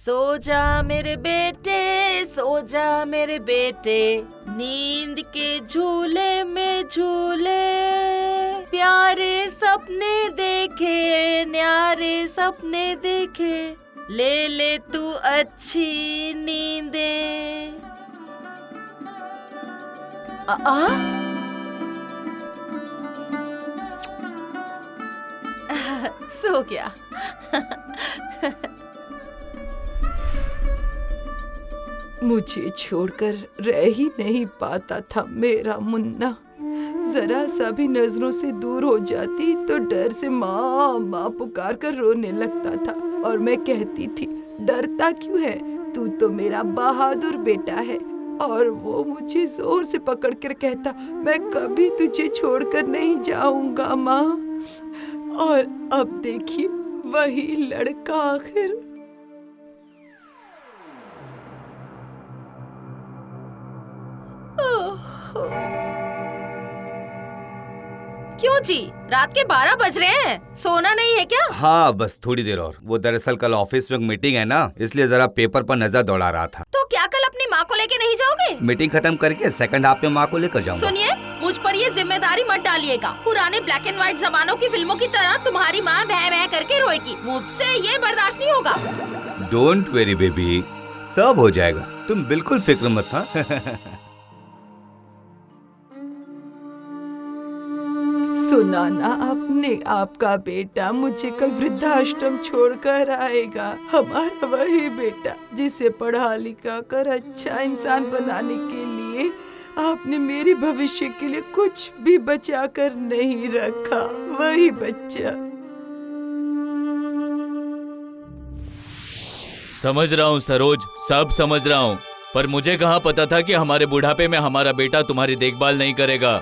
सो जा मेरे बेटे, सो जा मेरे बेटे, नींद के झूले में झूले, प्यारे सपने देखे, न्यारे सपने देखे, ले ले तू अच्छी नींदें। सो गया। मुझे छोड़कर रह ही नहीं पाता था मेरा मुन्ना। जरा सा भी नजरों से दूर हो जाती तो डर से माँ माँ पुकार कर रोने लगता था और मैं कहती थी, डरता क्यों है, तू तो मेरा बहादुर बेटा है। और वो मुझे जोर से पकड़ कर कहता, मैं कभी तुझे छोड़कर नहीं जाऊंगा माँ। और अब देखिए वही लड़का आखिर। क्यों जी, रात के 12 बज रहे हैं, सोना नहीं है क्या? हाँ बस थोड़ी देर और। वो दरअसल कल ऑफिस में मीटिंग है ना, इसलिए जरा पेपर पर नजर दौड़ा रहा था। तो क्या कल अपनी माँ को लेके नहीं जाओगे? मीटिंग खत्म करके सेकंड हाफ में माँ को लेकर जाऊंगा। सुनिए, मुझ पर ये जिम्मेदारी मत डालिएगा। पुराने ब्लैक एंड व्हाइट जमानों की फिल्मों की तरह तुम्हारी माँ भय भय करके रोएगी। मुझसे ये बर्दाश्त नहीं होगा। डोंट वेरी बेबी, सब हो जाएगा, तुम बिल्कुल फिक्र मत। हाँ सुना ना आपने, आपका बेटा मुझे कल वृद्धाश्रम छोड़कर आएगा। हमारा वही बेटा जिसे पढ़ा लिखा कर अच्छा इंसान बनाने के लिए आपने मेरे भविष्य के लिए कुछ भी बचा कर नहीं रखा, वही बच्चा। समझ रहा हूँ सरोज, सब समझ रहा हूँ, पर मुझे कहाँ पता था कि हमारे बुढ़ापे में हमारा बेटा तुम्हारी देखभाल नहीं करेगा।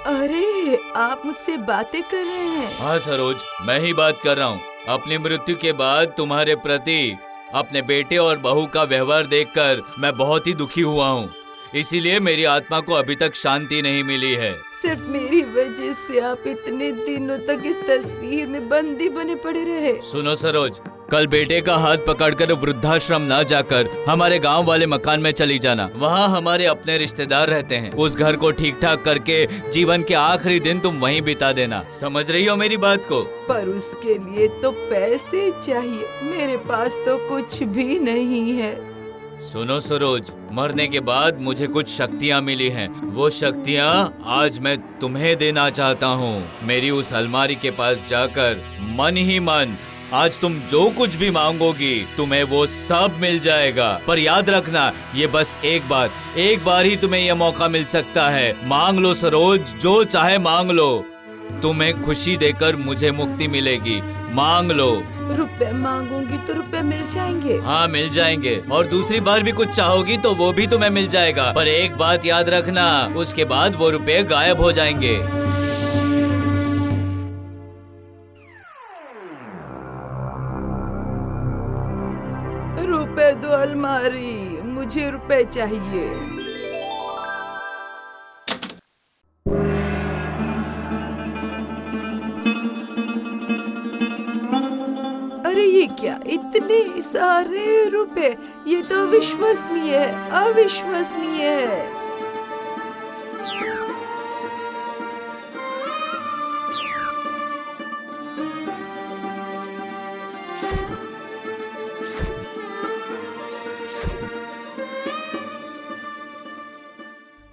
अरे आप मुझसे बातें कर रहे हैं? हाँ सरोज, मैं ही बात कर रहा हूँ। अपनी मृत्यु के बाद तुम्हारे प्रति अपने बेटे और बहू का व्यवहार देखकर मैं बहुत ही दुखी हुआ हूँ। इसीलिए मेरी आत्मा को अभी तक शांति नहीं मिली है। सिर्फ मेरी वजह से आप इतने दिनों तक इस तस्वीर में बंदी बने पड़े रहे। सुनो सरोज, कल बेटे का हाथ पकड़कर वृद्धाश्रम ना जाकर हमारे गांव वाले मकान में चली जाना। वहाँ हमारे अपने रिश्तेदार रहते हैं। उस घर को ठीक ठाक करके जीवन के आखिरी दिन तुम वहीं बिता देना। समझ रही हो मेरी बात को? पर उसके लिए तो पैसे चाहिए, मेरे पास तो कुछ भी नहीं है। सुनो सरोज, मरने के बाद मुझे कुछ शक्तियाँ मिली हैं। वो शक्तियाँ आज मैं तुम्हें देना चाहता हूँ। मेरी उस अलमारी के पास जाकर मन ही मन आज तुम जो कुछ भी मांगोगी तुम्हें वो सब मिल जाएगा। पर याद रखना, ये बस एक बार ही तुम्हें यह मौका मिल सकता है। मांग लो सरोज, जो चाहे मांग लो। तुम्हें खुशी देकर मुझे मुक्ति मिलेगी। मांग लो। रुपए मांगूंगी तो रुपए मिल जाएंगे? हाँ मिल जाएंगे, और दूसरी बार भी कुछ चाहोगी तो वो भी तुम्हें मिल जाएगा। पर एक बात याद रखना, उसके बाद वो रुपए गायब हो जाएंगे। रुपए दो अलमारी, मुझे रुपए चाहिए। अरे ये क्या, इतने सारे रुपए, ये तो अविश्वसनीय है, अविश्वसनीय है।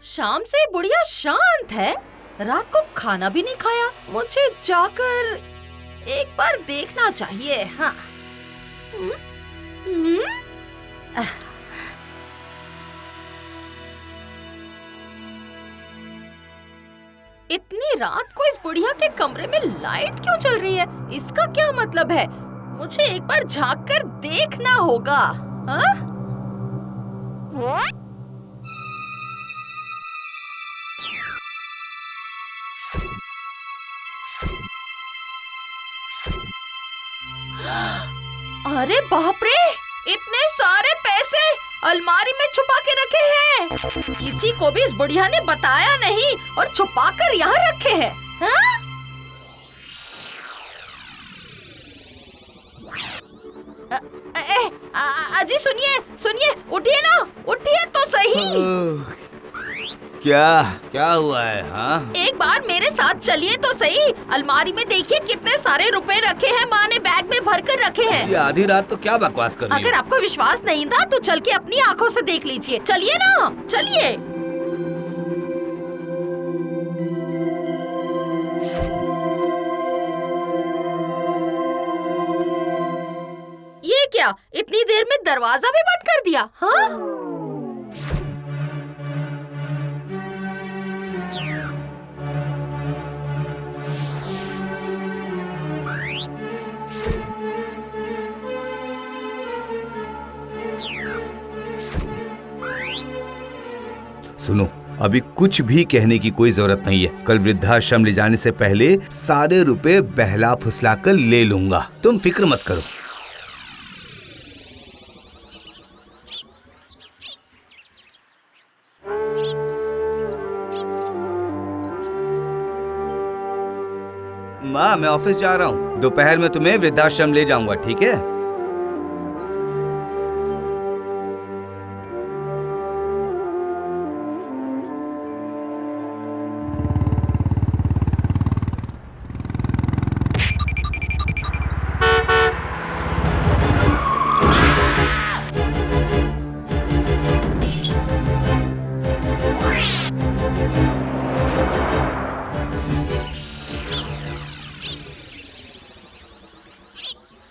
शाम से बुढ़िया शांत है, रात को खाना भी नहीं खाया। मुझे जाकर एक बार देखना चाहिए। हाँ। इतनी रात को इस बुढ़िया के कमरे में लाइट क्यों चल रही है? इसका क्या मतलब है? मुझे एक बार झांक कर देखना होगा। हाँ? अरे बाप रे, इतने सारे पैसे अलमारी में छुपा के रखे हैं। किसी को भी इस बुढ़िया ने बताया नहीं और छुपा कर यहाँ रखे हैं। हाँ? माजी सुनिए सुनिए, उठिए ना, उठिए तो सही। क्या क्या हुआ है? हाँ, एक बार मेरे साथ चलिए तो सही। अलमारी में देखिए कितने सारे रुपए रखे हैं, माँ ने बैग में भर कर रखे हैं। ये आधी रात तो क्या बकवास कर रही अगर है? आपको विश्वास नहीं था तो चल के अपनी आंखों से देख लीजिए। चलिए ना, चलिए। ये क्या, इतनी देर में दरवाजा भी बंद कर दिया? हाँ? सुनो, अभी कुछ भी कहने की कोई जरूरत नहीं है। कल वृद्धाश्रम ले जाने से पहले सारे रुपए बहला फुसला कर ले लूंगा, तुम फिक्र मत करो। माँ, मैं ऑफिस जा रहा हूँ, दोपहर में तुम्हें वृद्धाश्रम ले जाऊंगा, ठीक है?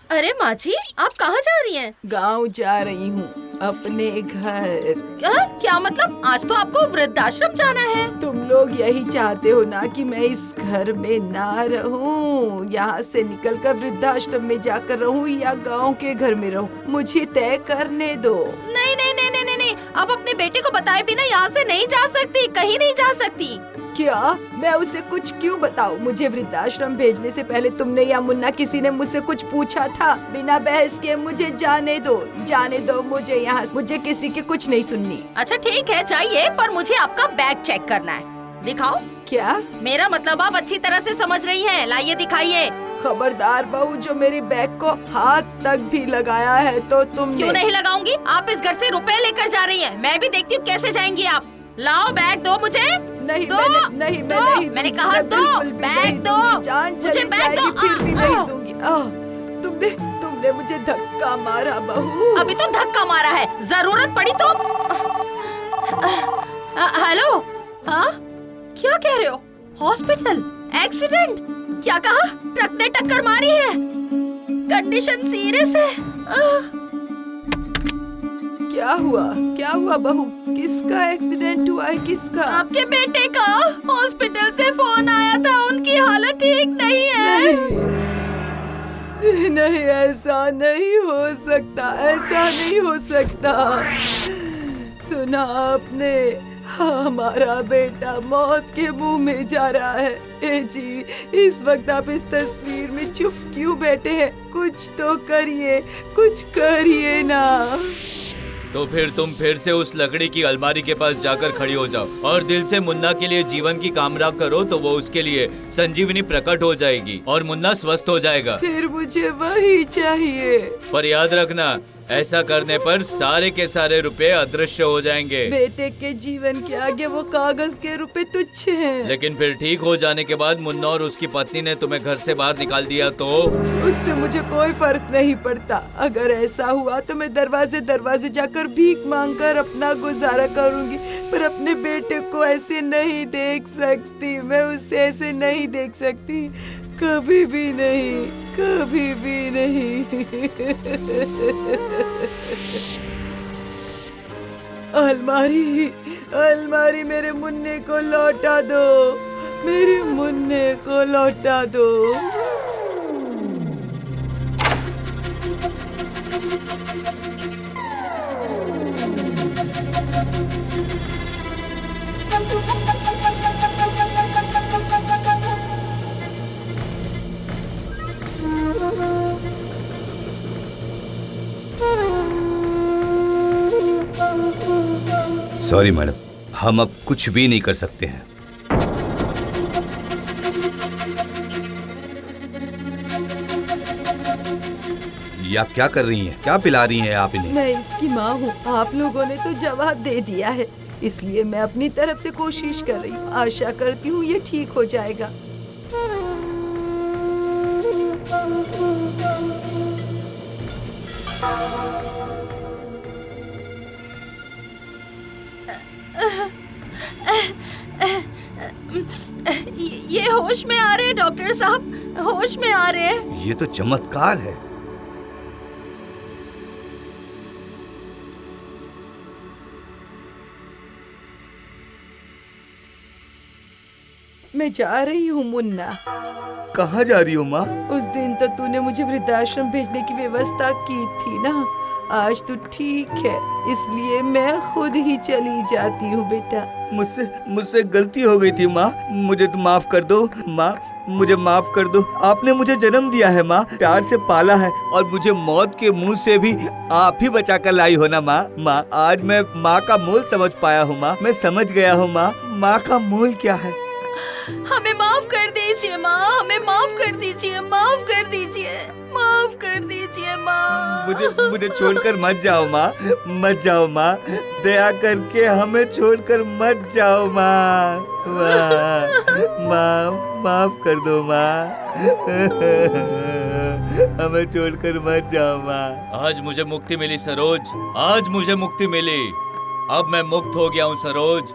अरे माँ जी, आप कहाँ जा रही हैं? गांव जा रही हूँ, अपने घर। क्या मतलब? आज तो आपको वृद्धाश्रम जाना है। तुम लोग यही चाहते हो ना कि मैं इस घर में ना रहूं, यहाँ से निकलकर वृद्धाश्रम में जाकर रहूं या गांव के घर में रहूं, मुझे तय करने दो। नहीं नहीं नहीं नहीं नहीं नहीं, आप अपने बेटे को बताए बिना यहाँ से नहीं जा सकती, कहीं नहीं जा सकती। क्या मैं उसे कुछ क्यों बताऊं? मुझे वृद्धाश्रम भेजने से पहले तुमने या मुन्ना किसी ने मुझसे कुछ पूछा था? बिना बहस के मुझे जाने दो मुझे यहाँ, मुझे किसी की कुछ नहीं सुननी। अच्छा ठीक है, जाइए, पर मुझे आपका बैग चेक करना है। दिखाओ। क्या? मेरा मतलब आप अच्छी तरह से समझ रही हैं, लाइए दिखाइए। खबरदार बहू, जो मेरे बैग को हाथ तक भी लगाया है तो तुमने। क्यों नहीं लगाऊंगी? आप इस घर से रुपए लेकर जा रही हैं, मैं भी देखती हूँ कैसे जाएंगी आप। लाओ बैग दो मुझे। नहीं, दो, मैं दो, नहीं मैंने दूंगी, कहा मैं दो, बिल्कुल भी बैग नहीं दो, दूंगी, जान मुझे चली बैग दो। जाएगी, फिर भी नहीं दूंगी। तुमने मुझे धक्का मारा बहू। अभी तो धक्का मारा है, जरूरत पड़ी तो। हेलो, हाँ, क्या कह रहे हो? हॉस्पिटल? एक्सीडेंट? क्या कहा? ट्रक ने टक्कर मारी है, कंडीशन सीरियस है। क्या हुआ बहू? किसका एक्सीडेंट हुआ है? किसका? आपके बेटे का। हॉस्पिटल से फोन आया था, उनकी हालत ठीक नहीं है। नहीं, ऐसा नहीं हो सकता, ऐसा नहीं हो सकता। सुना आपने? हमारा बेटा मौत के मुंह में जा रहा है। ए जी, इस वक्त आप इस तस्वीर में चुप क्यों बैठे हैं? कुछ तो करिए, कुछ करिए ना। तो फिर तुम फिर से उस लकड़ी की अलमारी के पास जाकर खड़ी हो जाओ और दिल से मुन्ना के लिए जीवन की कामना करो, तो वो उसके लिए संजीवनी प्रकट हो जाएगी और मुन्ना स्वस्थ हो जाएगा। फिर मुझे वही चाहिए। पर याद रखना, ऐसा करने पर सारे के सारे रुपए अदृश्य हो जाएंगे। बेटे के जीवन के आगे वो कागज के रुपए तुच्छ हैं। लेकिन फिर ठीक हो जाने के बाद मुन्ना और उसकी पत्नी ने तुम्हें घर से बाहर निकाल दिया तो? उससे मुझे कोई फर्क नहीं पड़ता। अगर ऐसा हुआ तो मैं दरवाजे दरवाजे जाकर भीख मांगकर अपना गुजारा करूंगी, पर अपने बेटे को ऐसे नहीं देख सकती। मैं उसे ऐसे नहीं देख सकती, कभी भी नहीं, कभी भी नहीं। अलमारी मेरे मुन्ने को लौटा दो, मेरे मुन्ने को लौटा दो। सॉरी मैडम, हम अब कुछ भी नहीं कर सकते हैं। ये आप क्या कर रही हैं? क्या पिला रही हैं आप इन्हें? मैं इसकी माँ हूँ। आप लोगों ने तो जवाब दे दिया है, इसलिए मैं अपनी तरफ से कोशिश कर रही हूँ। आशा करती हूँ ये ठीक हो जाएगा। ये होश में आ रहे हैं डॉक्टर साहब, होश में आ रहे हैं। ये तो चमत्कार है। मैं जा रही हूँ मुन्ना। कहाँ जा रही हो माँ? उस दिन तो तूने मुझे वृद्धाश्रम भेजने की व्यवस्था की थी ना। आज तू ठीक है, इसलिए मैं खुद ही चली जाती हूँ बेटा। मुझसे गलती हो गई थी माँ, मुझे तो माफ कर दो माँ, मुझे माफ कर दो। आपने मुझे जन्म दिया है माँ, प्यार से पाला है और मुझे मौत के मुंह से भी आप ही बचा कर लाई हो ना माँ। माँ, आज मैं माँ का मोल समझ पाया हूँ माँ, मैं समझ गया हूँ माँ, माँ का मोल क्या है। हमें माफ कर दीजिए माँ, हमें माफ कर दीजिए, माफ कर दीजिए, माफ कर दीजिए माँ। मुझे छोड़कर मत जाओ माँ, मत जाओ माँ, दया करके हमें छोड़कर मत जाओ माँ। माँ, माफ कर दो माँ, हमें छोड़कर मत जाओ माँ। आज मुझे मुक्ति मिली सरोज, आज मुझे मुक्ति मिली। अब मैं मुक्त हो गया हूँ सरोज।